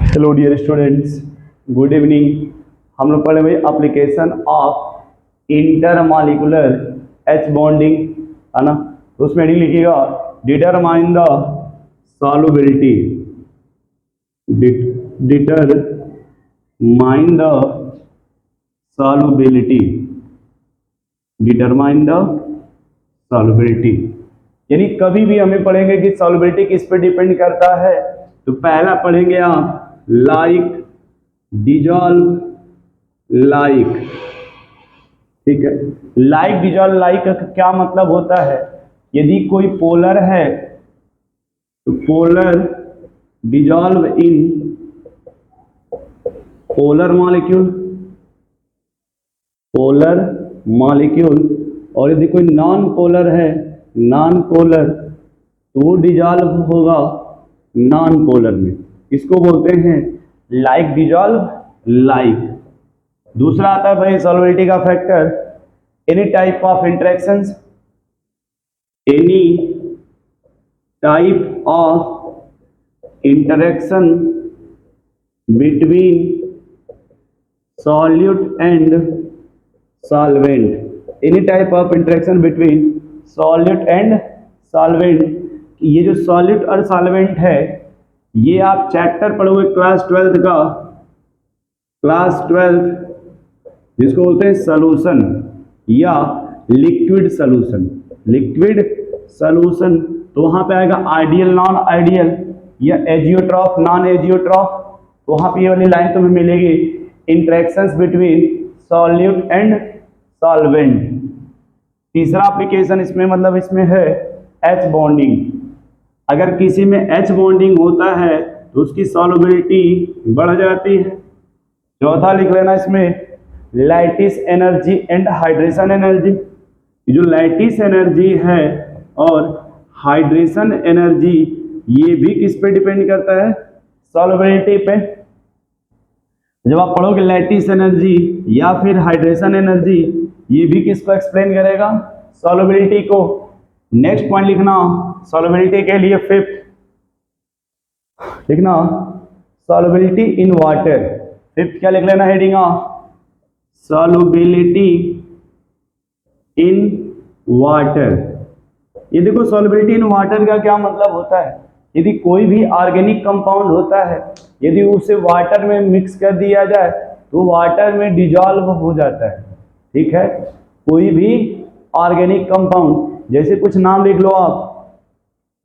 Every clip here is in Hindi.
Hello dear students, good evening. हम लोग पढ़े भाई application of intermolecular H bonding, है ना। तो उसमें हेडिंग लिखिएगा determine the solubility, determine the solubility, determine the solubility. यानी कभी भी हमें पढ़ेंगे कि सॉल्युबिलिटी किस पे डिपेंड करता है, तो पहला पढ़ेंगे आप लाइक, डिजॉल्व, लाइक। ठीक है, लाइक डिजॉल्व लाइक का क्या मतलब होता है? यदि कोई पोलर है तो polar dissolve in polar molecule, polar molecule. और यदि कोई नॉन पोलर है, नॉन पोलर, तो वो डिजॉल्व होगा नॉन पोलर में। इसको बोलते हैं लाइक डिजॉल्व लाइक। दूसरा आता है भाई सॉल्युबिलिटी का factor, any type of interactions, any type of interaction between solute and solvent, any type of interaction between solute and solvent. ये जो सॉल्यूट और सॉल्वेंट है, ये आप चैप्टर पढ़ोगे क्लास 12 का, क्लास 12 जिसको बोलते हैं सॉल्यूशन या लिक्विड सॉल्यूशन, लिक्विड सॉल्यूशन। तो वहां पे आएगा आइडियल, नॉन आइडियल, या एजियोट्रॉफ, नॉन एजियोट्रॉफ। तो वहां पे ये वाली लाइन तुम्हें मिलेगी, interactions between solute and solvent. तीसरा एप्लीकेशन इसमें मतलब इसमें है एच बॉन्डिंग। अगर किसी में एच बॉन्डिंग होता है तो उसकी सॉल्युबिलिटी बढ़ जाती है। चौथा लिख लेना इसमें lattice energy and hydration energy. जो लैटिस एनर्जी है और हाइड्रेशन एनर्जी, ये भी किस पे डिपेंड करता है? सॉल्युबिलिटी पे। जब आप पढ़ोगे लैटिस एनर्जी या फिर हाइड्रेशन एनर्जी, ये भी किसको एक्सप्लेन करेगा? सॉल्युबिलिटी को। नेक्स्ट पॉइंट लिखना सॉल्युबिलिटी के लिए, फिफ्थ लिखना सॉल्युबिलिटी इन वाटर। फिफ्थ क्या लिख लेना हेडिंग? Solubility in water. ये देखो सॉल्युबिलिटी इन वाटर का क्या मतलब होता है? यदि कोई भी ऑर्गेनिक कंपाउंड होता है, यदि उसे वाटर में मिक्स कर दिया जाए तो वाटर में डिजॉल्व हो जाता है। ठीक है, कोई भी ऑर्गेनिक कंपाउंड, जैसे कुछ नाम लिख लो आप,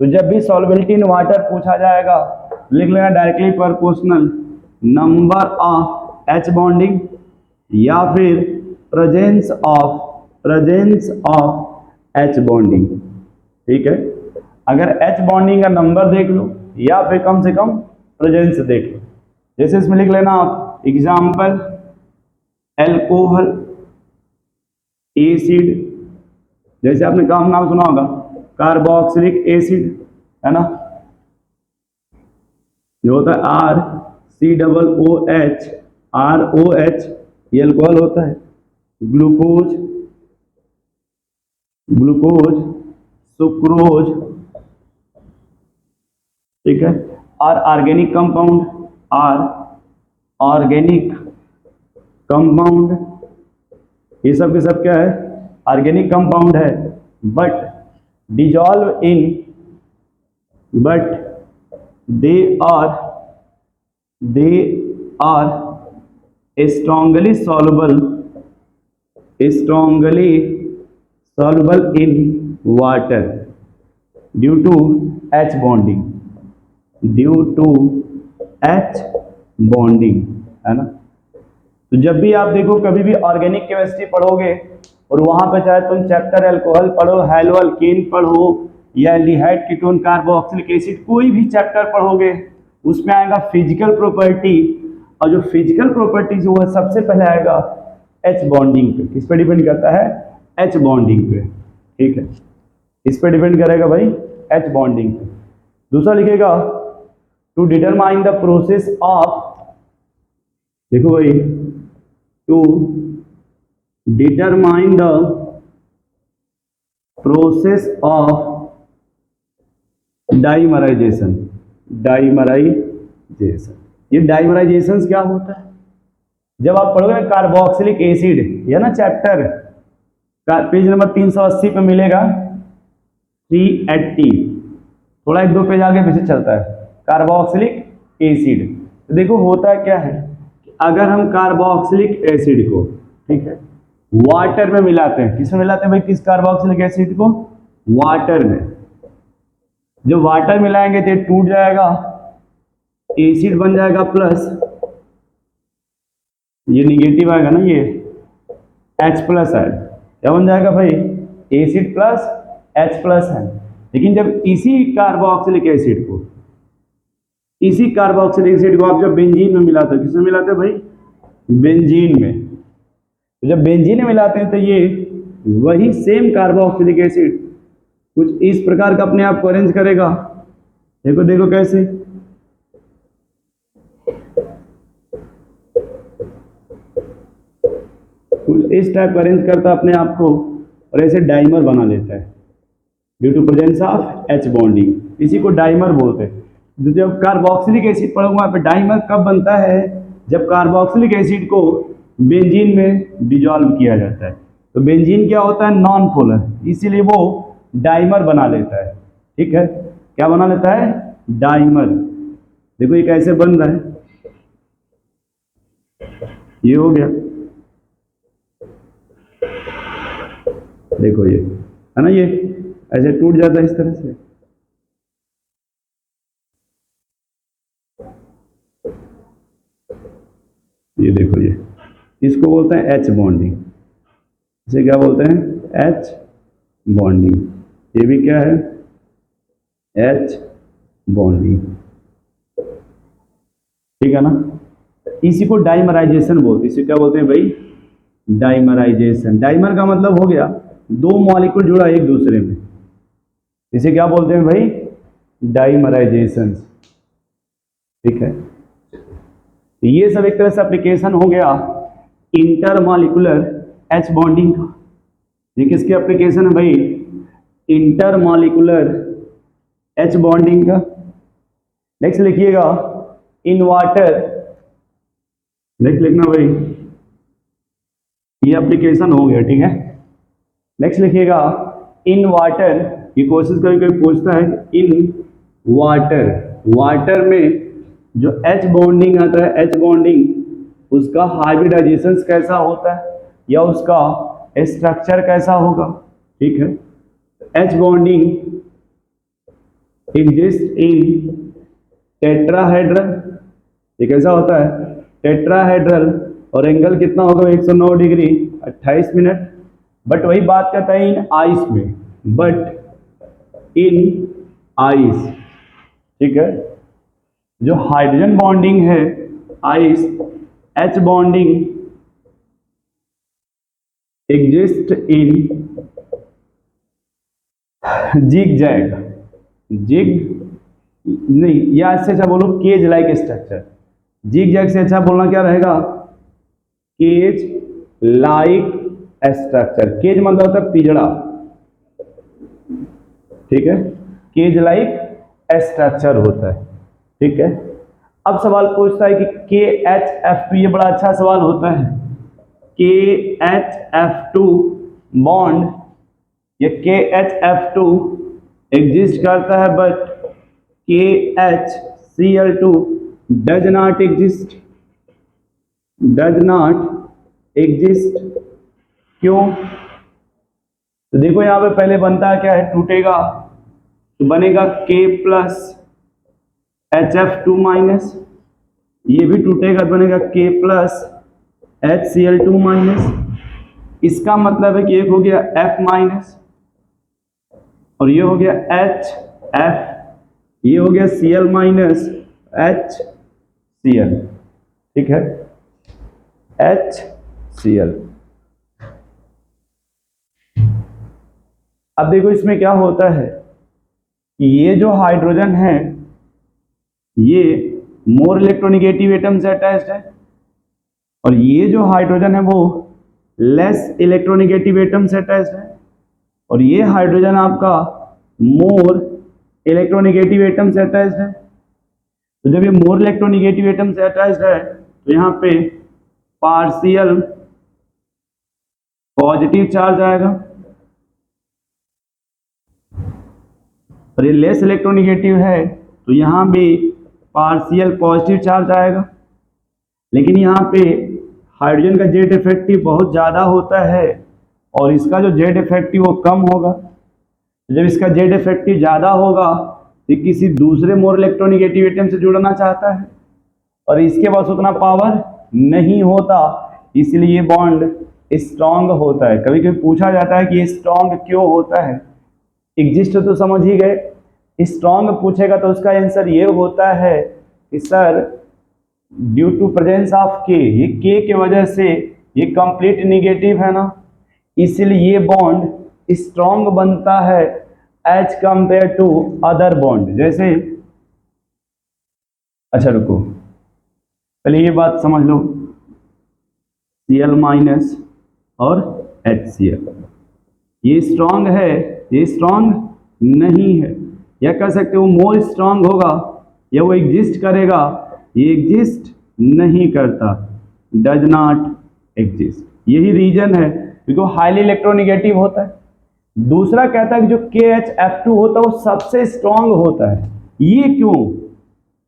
तो जब भी सॉल्युबिलिटी इन वाटर पूछा जाएगा लिख लेना directly proportional number of H bonding या फिर प्रेजेंस ऑफ एच बॉन्डिंग। ठीक है, अगर एच बॉन्डिंग का नंबर देख लो या फिर कम से कम प्रेजेंस देख लो। जैसे इसमें लिख लेना आप एग्जाम्पल एल्कोहल, एसिड, जैसे आपने काम नाम सुना होगा कार्बोक्सिलिक एसिड, है ना, जो होता है RCOOH, ROH, ये अल्कोहल होता है। ग्लूकोज, ग्लूकोज, सुक्रोज, ठीक है। और ऑर्गेनिक कंपाउंड, ऑर्गेनिक कंपाउंड, ये सब के सब क्या है? ऑर्गेनिक कंपाउंड है। But dissolve in, but they are strongly soluble in water due to H bonding, है ना। तो जब भी आप देखो, कभी भी ऑर्गेनिक केमिस्ट्री पढ़ोगे और वहां पे चाहे तुम चैप्टर अल्कोहल पढ़ो, हैलो अल्केन पढ़ो, या एल्डिहाइड कीटोन कार्बोक्सिलिक एसिड, कोई भी चैप्टर पढ़ोगे उसमें आएगा फिजिकल प्रॉपर्टी। और जो फिजिकल प्रॉपर्टीज वो सबसे पहले आएगा एच बॉन्डिंग पे। किस पे डिपेंड करता है? एच बॉन्डिंग पे। ठीक है, इस पे डिपेंड करेगा भाई, एच बॉन्डिंग पे। दूसरा लिखेगा to determine the process of, देखो भाई, to determine the process of dimerization, dimerization. ये डाइमराइजेशन क्या होता है? जब आप पढ़ोगे कार्बोक्सिलिक एसिड, ये ना चैप्टर पेज नंबर 380 पे मिलेगा, 380, थोड़ा एक दो पेज आगे पीछे चलता है, कार्बोक्सिलिक एसिड। तो देखो होता क्या है, अगर हम कार्बोक्सिलिक एसिड को, ठीक है, वाटर में मिलाते हैं, किसमें मिलाते हैं भाई, किस कार्बोक्सिलिक एसिड को? वाटर में। जब वाटर मिलाएंगे तो ये टूट जाएगा, एसिड बन जाएगा प्लस, ये निगेटिव आएगा ना, ये H प्लस है, क्या बन जाएगा भाई, एसिड प्लस H प्लस है। लेकिन जब इसी कार्बोक्सिलिक एसिड को, इसी कार्बोक्सिलिक एसिड को आप जब बेंजीन में मिलाते हो, किसमें मिलाते हैं भाई, बेंजीन में। तो जब बेंजीन में मिलाते हैं तो ये वही सेम कार्बोक्सिलिक एसिड कुछ इस प्रकार का अपने आप को अरेंज करेगा। देखो देखो कैसे, कुछ इस टाइप अरेंज करता है अपने आप को और ऐसे डाइमर बना लेता है due to presence of H bonding. इसी को डाइमर बोलते हैं। जब कार्बोक्सिलिक एसिड पढ़ूंगा पे डाइमर कब बनता है, जब कार्बोक्सिलिक एसिड को बेंजीन में डिजॉल्व किया जाता है। तो बेंजीन क्या होता है, नॉन पोलर, इसीलिए वो डाइमर बना लेता है। ठीक है, क्या बना लेता है, डाइमर। देखो ये कैसे बन रहा है, ये हो गया, देखो ये है ना, ये ऐसे टूट जाता है इस तरह से। ये देखो, ये इसको बोलते हैं H बॉन्डिंग, इसे क्या बोलते हैं, H बॉन्डिंग। ये भी क्या है, H बॉन्डिंग, ठीक है ना। इसी को डाइमराइजेशन बोलते हैं, इसे क्या बोलते हैं भाई, डाइमराइजेशन। डाइमर का मतलब हो गया दो मॉलिक्यूल जुड़ा एक दूसरे में, इसे क्या बोलते हैं भाई, डाइमराइजेशन। ठीक है, ये सब एक तरह से एप्लीकेशन हो गया इंटरमॉलिक्यूलर H बॉन्डिंग का। ये किसके एप्लीकेशन है भाई, इंटरमॉलिक्यूलर H बॉन्डिंग का। नेक्स्ट लिखिएगा इन वाटर, नेक्स्ट लिखना भाई, ये एप्लीकेशन हो गया, ठीक है। नेक्स्ट लिखिएगा इन वाटर, ये क्वेश्चन कभी कभी पूछता है, इन वाटर, वाटर में जो H बॉन्डिंग आता है, H बॉन्डिंग उसका हाइब्रिडाइजेशन कैसा होता है या उसका स्ट्रक्चर कैसा होगा। ठीक है, H बॉन्डिंग एग्जिस्ट इन टेट्राहेड्रल, ये कैसा होता है, टेट्राहेड्रल, और एंगल कितना होगा 109 डिग्री 28 मिनट। बट वही बात करता है इन आइस में, बट इन आइस, ठीक है, जो हाइड्रोजन बॉन्डिंग है ice, H bonding exist in zig zag, zig नहीं, या इससे अच्छा बोलो cage like structure. Zig zag से अच्छा बोलना क्या रहेगा, केज लाइक स्ट्रक्चर। केज मतलब होता है पिंजड़ा, ठीक है, केज लाइक स्ट्रक्चर होता है। ठीक है, अब सवाल पूछता है कि KHF2, ये बड़ा अच्छा सवाल होता है, KHF2 बॉन्ड, ये KHF2 एग्जिस्ट करता है but KHCl2 does not exist, does not exist. क्यों, तो देखो यहां पे पहले बनता है क्या है, टूटेगा तो बनेगा K प्लस HF2 माइनस, ये भी टूटेगा तो बनेगा K प्लस HCl2 माइनस। इसका मतलब है कि एक हो गया F माइनस और ये हो गया HF, ये हो गया Cl माइनस HCl, ठीक है, HCl। अब देखो इसमें क्या होता है कि ये जो हाइड्रोजन है ये मोर इलेक्ट्रोनिगेटिव एटम से अटैच्ड है और ये जो हाइड्रोजन है वो लेस इलेक्ट्रोनिगेटिव एटम से अटैच्ड है और ये हाइड्रोजन आपका मोर इलेक्ट्रोनिगेटिव एटम से अटैच्ड है। तो जब ये मोर इलेक्ट्रोनिगेटिव एटम से अटैच्ड है तो यहाँ पे पार्शियल पॉजिटिव चार्ज आएगा, और ये लेस इलेक्ट्रोनिगेटिव है तो यहाँ भी पार्शियल पॉजिटिव चार्ज आएगा। लेकिन यहाँ पे हाइड्रोजन का जेड इफेक्टिव बहुत ज़्यादा होता है और इसका जो जेड इफेक्टिव वो कम होगा। जब इसका जेड इफेक्टिव ज़्यादा होगा तो किसी दूसरे मोर इलेक्ट्रोनिगेटिव एटम से जुड़ना चाहता है और इसके पास उतना पावर नहीं होता, इसलिए बॉन्ड स्ट्रांग होता है। कभी कभी पूछा जाता है कि ये स्ट्रांग क्यों होता है। एग्जिस्ट तो समझ ही गए, स्ट्रांग पूछेगा तो उसका आंसर ये होता है कि sir due to presence of के, ये के की वजह से ये कंप्लीट निगेटिव है ना, इसलिए ये बॉन्ड स्ट्रांग बनता है as compared to other bond. जैसे अच्छा रुको, पहले ये बात समझ लो, Cl माइनस और HCl ये स्ट्रांग है, ये स्ट्रांग नहीं है। या कह सकते हो मोर स्ट्रांग होगा या वो एग्जिस्ट करेगा, ये एग्जिस्ट नहीं करता, डज नॉट एग्जिस्ट। यही रीजन है क्योंकि हाईली इलेक्ट्रोनिगेटिव होता है। दूसरा कहता है कि जो KHF2 होता है वो सबसे स्ट्रांग होता है। ये क्यों?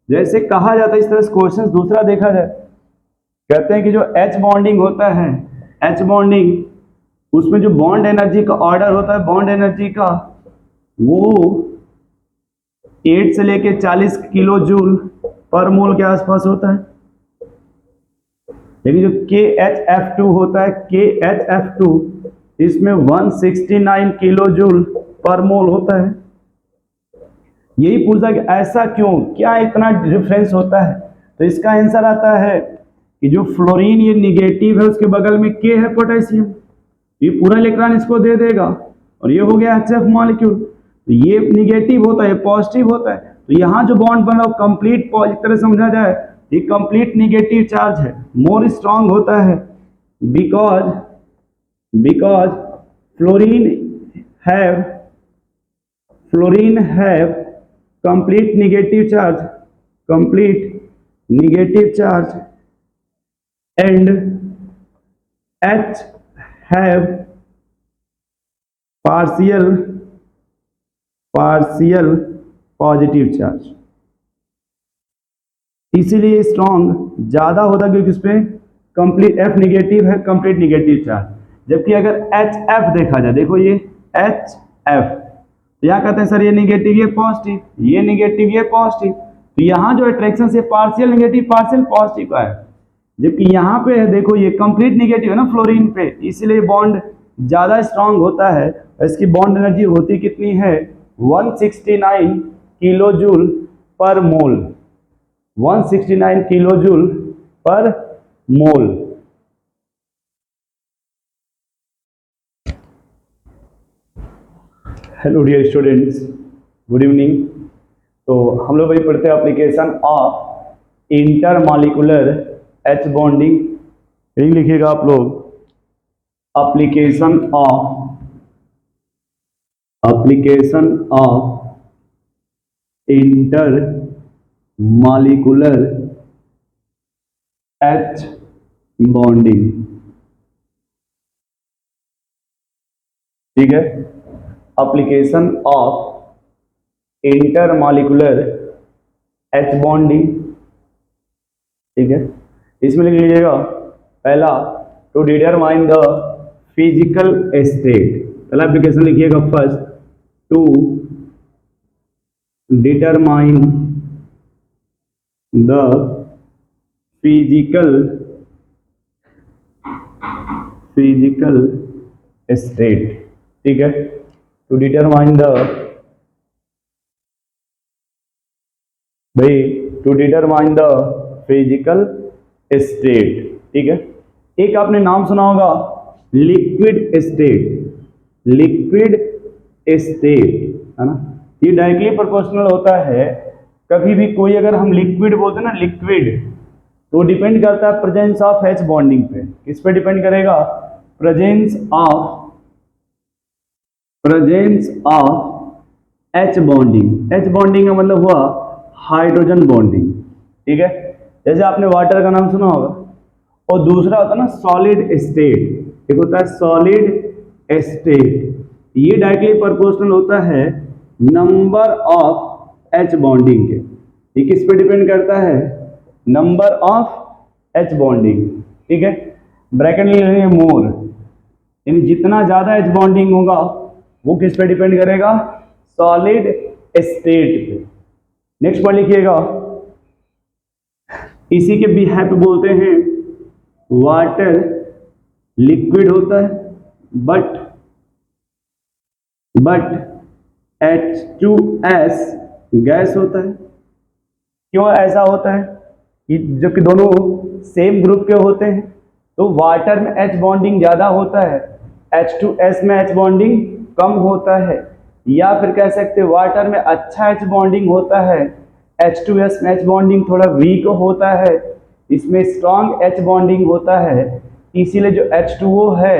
जैसे कहा जाता है, इस तरह से क्वेश्चन दूसरा देखा जाए, कहते हैं कि जो H बॉन्डिंग होता है, H बॉन्डिंग, उसमें जो बॉन्ड एनर्जी का ऑर्डर होता है, बॉन्ड एनर्जी का, वो 8 से लेके 40 किलो जूल पर मोल के आसपास होता है। लेकिन जो KHF2 होता है, KHF2 इसमें 169 किलो जूल पर मोल होता है। यही पूछा कि ऐसा क्यों, क्या इतना डिफरेंस होता है? तो इसका आंसर आता है कि जो फ्लोरीन ये निगेटिव है, उसके बगल में K है पोटेशियम, ये पूरा इलेक्ट्रॉन इसको दे देगा और ये हो गया HF मॉलिक्यूल। तो ये निगेटिव होता है, पॉजिटिव होता है, तो यहाँ जो बॉन्ड बना वो कंप्लीट, एक तरह समझा जाए ये कंप्लीट निगेटिव चार्ज है, मोर स्ट्रांग होता है because fluorine have complete negative charge and H have partial positive charge। इसीलिए स्ट्रॉन्ग ज्यादा होता है क्योंकि उस पर कंप्लीट F निगेटिव है, कंप्लीट निगेटिव चार्ज। जबकि अगर HF देखा जाए, देखो ये HF, तो यहाँ कहते हैं सर ये निगेटिव ये पॉजिटिव, ये निगेटिव ये पॉजिटिव, तो यहाँ जो अट्रैक्शन से पार्शियल निगेटिव पार्शियल पॉजिटिव का है। जबकि यहाँ पे है देखो ये कंप्लीट निगेटिव है ना फ्लोरीन पे, इसलिए बॉन्ड ज्यादा स्ट्रांग होता है। इसकी बॉन्ड एनर्जी होती कितनी है? 169 किलो जूल पर मोल, 169 kilo joule per mole. Hello dear students, good evening. तो हम लोग वही पढ़ते हैं application of intermolecular H bonding. यही लिखिएगा आप लोग, application of intermolecular H bonding. ठीक है, application of intermolecular H bonding. ठीक है, इसमें लिख लीजिएगा पहला, to determine the physical state. पहला एप्लीकेशन लिखिएगा first, to determine the physical state. ठीक है, to determine the physical state. ठीक है, एक आपने नाम सुना होगा लिक्विड स्टेट, है ना। ये डायरेक्टली प्रोपोर्शनल होता है। कभी भी कोई अगर हम लिक्विड बोलते हैं ना, लिक्विड, तो डिपेंड करता है प्रेजेंस ऑफ H बॉन्डिंग पे। किस पे डिपेंड करेगा? Presence of H bonding. H bonding का मतलब हुआ हाइड्रोजन बॉन्डिंग। ठीक है, जैसे आपने वाटर का नाम सुना होगा, और दूसरा होता है ना सॉलिड स्टेट। एक होता है सॉलिड स्टेट, ये डायरेक्टली प्रोपोर्शनल होता है नंबर ऑफ एच बॉन्डिंग के। ये किस पे डिपेंड करता है? Number of H bonding. ठीक है, ब्रैकेट ले लेंगे मोर, यानी जितना ज्यादा एच बॉन्डिंग होगा वो किस पे डिपेंड करेगा? सॉलिड स्टेट पे। नेक्स्ट पॉइंट लिखिएगा, इसी के बिहेव पे बोलते हैं वाटर लिक्विड होता है बट H2S गैस होता है। क्यों ऐसा होता है? कि जबकि दोनों सेम ग्रुप के होते हैं तो वाटर में H बॉन्डिंग ज्यादा होता है, H2S में H बॉन्डिंग कम होता है। या फिर कह सकते हैं वाटर में अच्छा H बॉन्डिंग होता है, H2S में H बॉन्डिंग थोड़ा वीक होता है, इसमें स्ट्रॉन्ग H बॉन्डिंग होता है। इसीलिए जो H2O है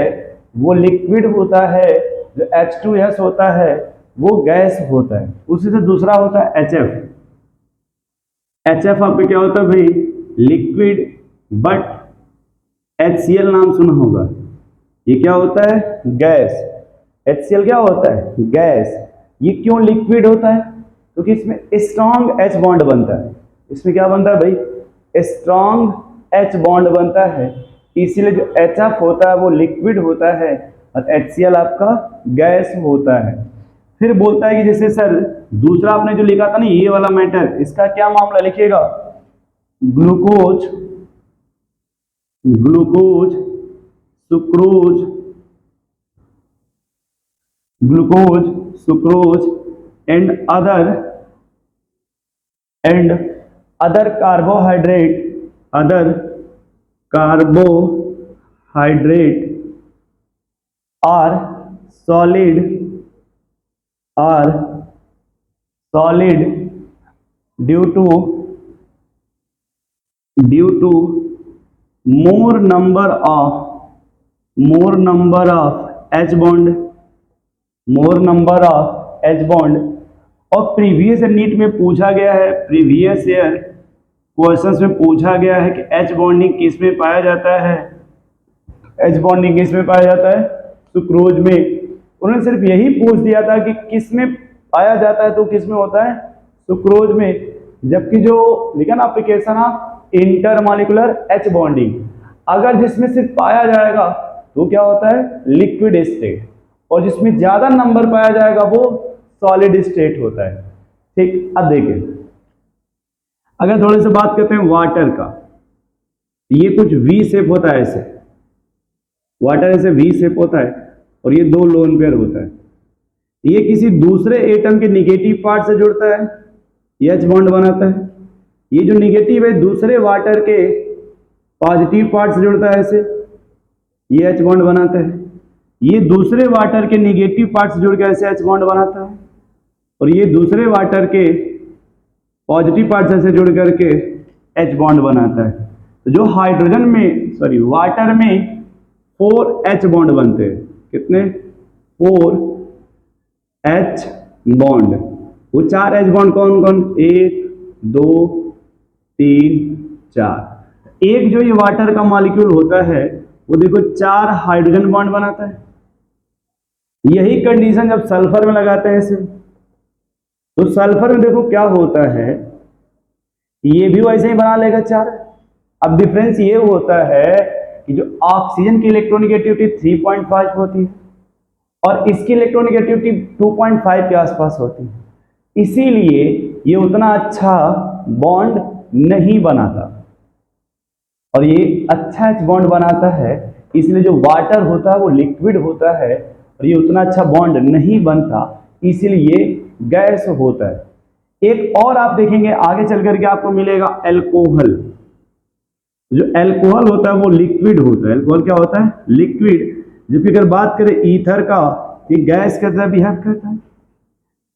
वो लिक्विड होता है, जो H2S होता है वो गैस होता है। उसी से दूसरा होता है HF। HF आप पे क्या होता है भाई? लिक्विड बट HCl नाम सुना होगा, ये क्या होता है? गैस। HCl क्या होता है? गैस। ये क्यों लिक्विड होता है? क्योंकि इसमें स्ट्रॉन्ग H बॉन्ड बनता है। इसमें क्या बनता है भाई? स्ट्रॉन्ग H बॉन्ड बनता है, इसीलिए जो HF होता है वो लिक्विड होता है और HCl आपका गैस होता है। फिर बोलता है कि जैसे सर दूसरा आपने जो लिखा था ना ये वाला मैटर, इसका क्या मामला लिखिएगा? Glucose, glucose, sucrose, glucose, sucrose and other carbohydrate, other carbohydrate are solid due to more number of H bond, और प्रीवियस नीट में पूछा गया है, प्रीवियस ईयर क्वेश्चंस में पूछा गया है कि H बॉन्डिंग किस में पाया जाता है? H बॉन्डिंग किस में पाया जाता है? सुक्रोज में। उन्होंने सिर्फ यही पूछ दिया था कि किस में पाया जाता है, तो किस में होता है? सुक्रोज में। जबकि जो लिखा ना application of intermolecular H bonding, अगर जिसमें सिर्फ पाया जाएगा तो क्या होता है? लिक्विड स्टेट, और जिसमें ज्यादा नंबर पाया जाएगा वो सॉलिड स्टेट होता है। ठीक, अब देखिए अगर थोड़े से बात करते हैं वाटर का, ये कुछ वी शेप होता है, ऐसे वाटर ऐसे वी शेप होता है और ये दो लोन पेयर होता है। ये किसी दूसरे एटम के निगेटिव पार्ट से जुड़ता है, ये H बॉन्ड बनाता है। ये जो निगेटिव है दूसरे वाटर के पॉजिटिव पार्ट से जुड़ता है, ऐसे ये H बॉन्ड बनाता है। ये दूसरे वाटर के निगेटिव पार्ट से जुड़ के ऐसे H बॉन्ड बनाता है, और ये दूसरे वाटर के पॉजिटिव पार्ट से जुड़ करके H बॉन्ड बनाता है। तो जो हाइड्रोजन में सॉरी वाटर में 4 H बॉन्ड बनते हैं, कितने? 4 H बॉन्ड। वो 4 H बॉन्ड कौन कौन? 1 2 3 4। एक जो ये वाटर का मॉलिक्यूल होता है वो देखो 4 हाइड्रोजन बॉन्ड बनाता है। यही कंडीशन जब सल्फर में लगाते हैं इसे, तो सल्फर में देखो क्या होता है, ये भी वैसे ही बना लेगा 4। अब डिफरेंस ये होता है कि जो ऑक्सीजन की इलेक्ट्रोनेगेटिविटी 3.5 होती है और इसकी इलेक्ट्रोनेगेटिविटी 2.5 के आसपास होती है, इसीलिए ये उतना अच्छा बॉन्ड नहीं बनाता। और ये अच्छा बॉन्ड बनाता है, इसलिए जो वाटर होता है वो लिक्विड होता है और ये उतना अच्छा बॉन्ड नहीं बनता, इसीलिए गैस होता है। एक और आप देखेंगे आगे चल करके आपको मिलेगा अल्कोहल। जो अल्कोहल होता है वो लिक्विड होता है। अल्कोहल क्या होता है? लिक्विड। जबकि अगर बात करें ईथर का, ये गैस की तरह बिहेव करता है।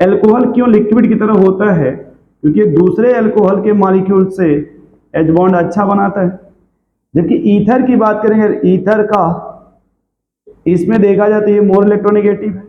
अल्कोहल क्यों लिक्विड की तरह होता है? क्योंकि दूसरे अल्कोहल के मॉलिक्यूल से H बॉन्ड अच्छा बनाता है। जबकि ईथर की बात करेंगे, ईथर का इसमें देखा जाता है ये मोर इलेक्ट्रोनेगेटिव है,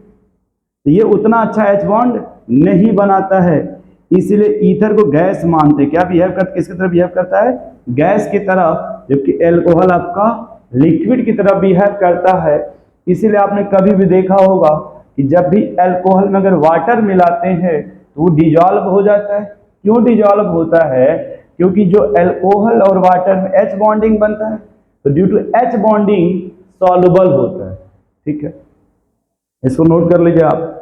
ये उतना अच्छा H बॉन्ड नहीं बनाता है, इसलिए ईथर को गैस मानते। क्या बिहेव करता, किसकी तरह बिहेव करता है? गैस की तरह, जबकि अल्कोहल आपका लिक्विड की तरह बिहेव करता है। इसीलिए आपने कभी भी देखा होगा कि जब भी अल्कोहल में अगर वाटर मिलाते हैं तो वो डिजॉल्व हो जाता है। क्यों डिजॉल्व होता है? क्योंकि जो अल्कोहल और वाटर में H बॉन्डिंग बनता है, तो due to H bonding soluble होता है। ठीक है, इसको नोट कर लीजिए आप।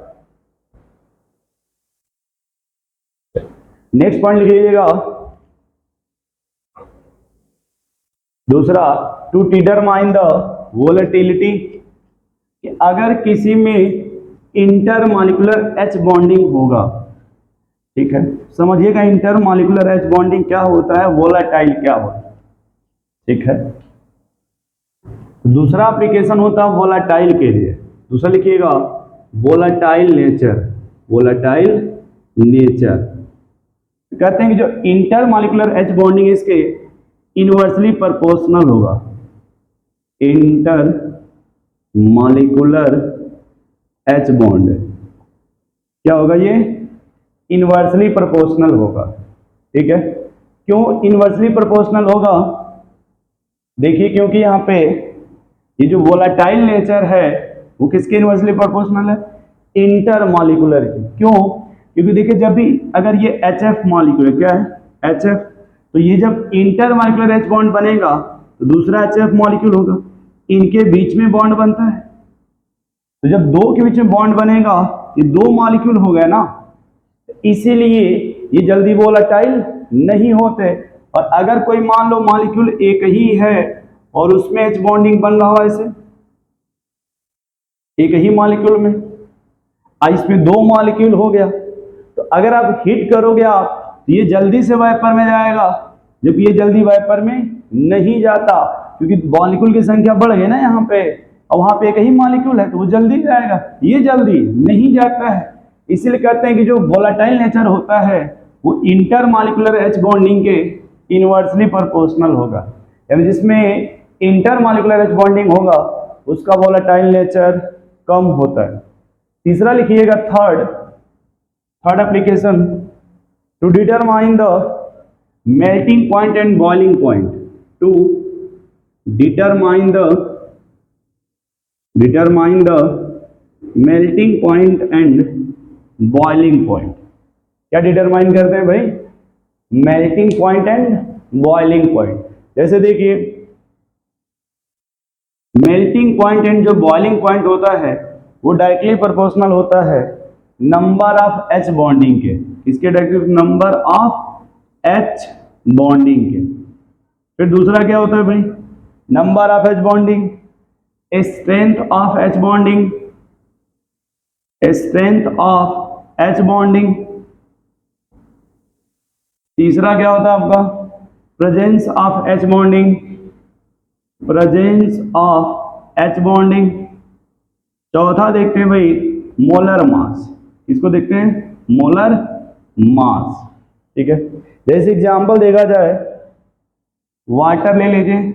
नेक्स्ट पॉइंट लिख लीजिएगा दूसरा, टू डिटरमाइन द वोलेटिलिटी, कि अगर किसी में इंटरमॉलिक्यूलर H बॉन्डिंग होगा, ठीक है, समझिएगा इंटरमॉलिक्यूलर H बॉन्डिंग क्या होता है, वोलेटाइल क्या होता है। ठीक है, दूसरा एप्लीकेशन होता है वोलेटाइल के लिए। दूसरा लिखिएगा वोलेटाइल नेचर। वोलेटाइल नेचर कहते हैं कि जो इंटरमॉलिक्यूलर H बॉन्डिंग इसके इनवर्सली प्रोपोर्शनल होगा। इंटर मॉलिक्यूलर H बॉन्ड क्या होगा? ये इनवर्सली प्रोपोर्शनल होगा। ठीक है, क्यों इनवर्सली प्रोपोर्शनल होगा? देखिए, क्योंकि यहाँ पे ये जो वोलेटाइल नेचर है वो किसके इनवर्सली प्रोपोर्शनल है? इंटरमॉलिक्यूलर की। क्यों? क्योंकि देखिए, जब भी अगर ये HF मॉलिक्यूल, क्या है HF, तो ये जब इंटरमॉलिक्यूलर H बॉन्ड बनेगा तो दूसरा HF मॉलिक्यूल होगा, इनके बीच में बॉन्ड बनता है। तो जब दो के बीच में बॉन्ड बनेगा, ये दो मॉलिक्यूल हो गए ना, इसीलिए ये जल्दी वोलेटाइल नहीं होते। और अगर कोई मान लो मॉलिक्यूल एक ही है और उसमें H बॉन्डिंग बन रहा है, ऐसे एक ही मॉलिक्यूल में, इसमें दो मॉलिक्यूल हो गया, तो अगर आप हिट करोगे आप, तो ये जल्दी से वाइपर में जाएगा, जबकि ये जल्दी वाइपर में नहीं जाता, क्योंकि मॉलिक्यूल की संख्या बढ़ गई ना यहाँ पे, और वहां पे एक ही मॉलिक्यूल है तो वो जल्दी जाएगा, ये जल्दी नहीं जाता है। इसीलिए कहते हैं कि जो वोलेटाइल नेचर होता है वो इंटर मॉलिक्यूलर H बॉन्डिंग के इनवर्सली प्रोपोर्शनल होगा। यानी जिसमें इंटर मॉलिक्यूलर H बॉन्डिंग होगा उसका वोलेटाइल नेचर कम होता है। तीसरा लिखिएगा third application, to determine the melting point and boiling point. To determine the melting point and boiling point. क्या डिटरमाइन करते हैं भाई? Melting point and boiling point. जैसे देखिए, मेल्टिंग पॉइंट एंड जो बॉइलिंग पॉइंट होता है वो डायरेक्टली प्रोपोर्शनल होता है नंबर ऑफ H बॉन्डिंग के। इसके directly number of H bonding के। फिर दूसरा क्या होता है भाई? Number of H bonding, strength of H bonding, strength of H bonding. तीसरा क्या होता है आपका? Presence of H bonding, presence of H bonding. चौथा देखते हैं भाई मोलर मास। इसको देखते हैं मोलर मास। ठीक है, जैसे एग्जांपल देखा जाए, वाटर ले लीजिए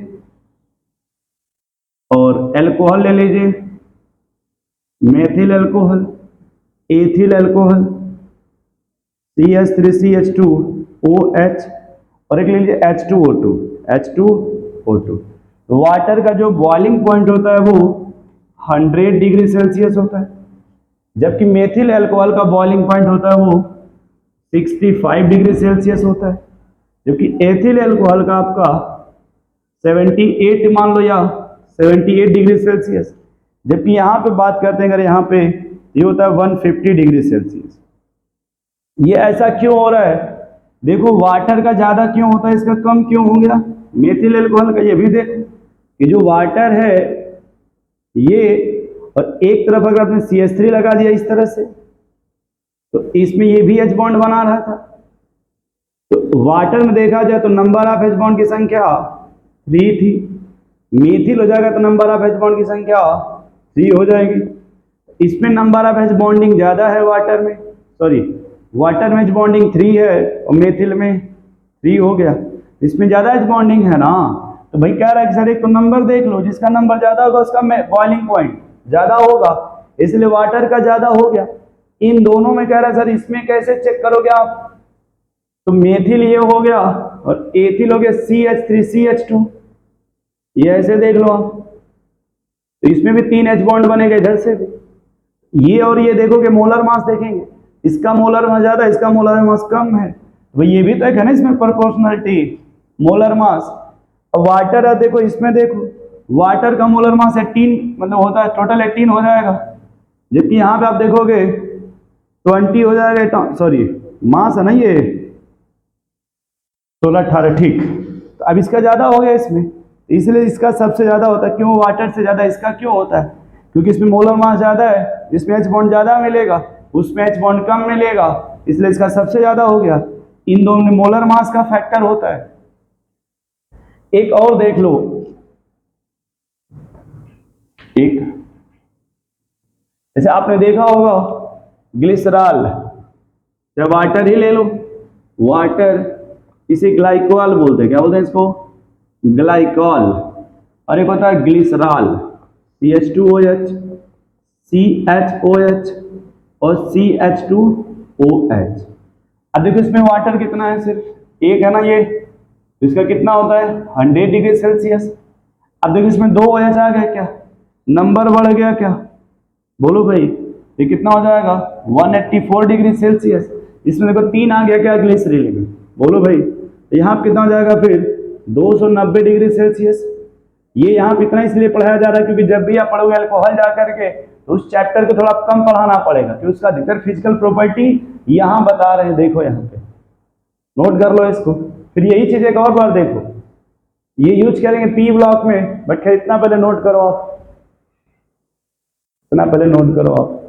और अल्कोहल ले लीजिए, methyl alcohol, ethyl alcohol, CH3CH2OH, और एक ले लीजिए H2O2। तो वाटर का जो बॉइलिंग पॉइंट होता है वो 100 डिग्री सेल्सियस होता है, जबकि मेथिल अल्कोहल का बॉइलिंग पॉइंट होता है वो 65 डिग्री सेल्सियस होता है, जबकि एथिल अल्कोहल का आपका 78 मान लो या 78 डिग्री सेल्सियस। जबकि यहाँ पे बात करते हैं, अगर यहाँ पे ये होता है 150 डिग्री सेल्सियस। ये ऐसा क्यों हो रहा है? देखो, वाटर का ज्यादा क्यों होता है, इसका कम क्यों हो गया? मेथिल अल्कोहल का ये भी देखो कि जो वाटर है ये, और एक तरफ अगर आपने CH3 लगा दिया इस तरह से, तो इसमें ये भी H बॉन्ड बना रहा था। तो वाटर में देखा जाए तो नंबर ऑफ H बॉन्ड की संख्या 3 थी, मेथिल हो जाएगा तो नंबर ऑफ H बॉन्ड की संख्या 3 हो जाएगी। इसमें नंबर ऑफ H बॉन्डिंग ज्यादा है वाटर में, वाटर में H बॉन्डिंग 3 है और मेथिल में 3 हो गया, इसमें ज्यादा H बॉन्डिंग है ना। तो भाई कह रहा है कि सर एक तो नंबर देख लो, जिसका नंबर ज्यादा होगा उसका बॉइलिंग पॉइंट ज्यादा होगा, इसलिए वाटर का ज्यादा हो गया। इन दोनों में कह रहा है सर इसमें कैसे चेक करोगे आप? तो मेथिल ये हो गया और एथिल हो गया CH3CH2। ये ऐसे देख लो आप, तो इसमें भी 3 H बॉन्ड बनेगा, इधर से भी। ये और ये देखोगे मोलर मास देखेंगे, इसका मोलर मास ज्यादा, इसका मोलर मास कम है, तो ये भी तो एक है ना इसमें प्रोपोर्शनलिटी, मोलर मास। अब वाटर है, देखो इसमें देखो वाटर का मोलर मास 18 मतलब होता है, टोटल 18 हो जाएगा, जबकि यहाँ पे आप देखोगे 20 हो जाएगा, सॉरी मास है ना ये 16-18, ठीक। तो अब इसका ज्यादा हो गया इसमें, इसलिए इसका सबसे ज्यादा होता है। क्यों वाटर से ज्यादा इसका क्यों होता है? क्योंकि इसमें मोलर मास ज्यादा है, इसमें H बॉन्ड ज्यादा मिलेगा, उसमें H बॉन्ड कम मिलेगा, इसलिए इसका सबसे ज्यादा हो गया। इन दोनों में मोलर मास का फैक्टर होता है। एक और देख लो, एक जैसे आपने देखा होगा ग्लिसरॉल, या वाटर ही ले लो, वाटर इसे ग्लाइकोल बोलते हैं, क्या बोलते हैं इसको? ग्लाइकोल। और एक होता है ग्लिसरॉल, CH2OH, CHOH और CH2OH। अब देखो इसमें वाटर कितना है, सिर्फ एक है ना ये, इसका कितना होता है 100 डिग्री सेल्सियस। अब देखो इसमें 2 OH आ गया, क्या नंबर बढ़ गया क्या? बोलो भाई, ये कितना हो जाएगा 184 डिग्री सेल्सियस। इसमें देखो 3 आ गया, क्या ग्लिसरीन में? बोलो भाई, यहाँ कितना हो जाएगा फिर 290 डिग्री सेल्सियस। ये यहाँ पे इतना इसलिए पढ़ाया जा रहा है क्योंकि जब भी आप पढ़ोगे अल्कोहल जा करके तो उस चैप्टर को थोड़ा कम पढ़ाना पड़ेगा, क्योंकि उसका अधिकतर फिजिकल प्रॉपर्टी यहाँ बता रहे हैं। देखो यहाँ पे नोट कर लो इसको, फिर यही चीज एक और बार देखो, ये यूज करेंगे पी ब्लॉक में, बट खैर इतना पहले नोट करो आप, इतना पहले नोट करो आप।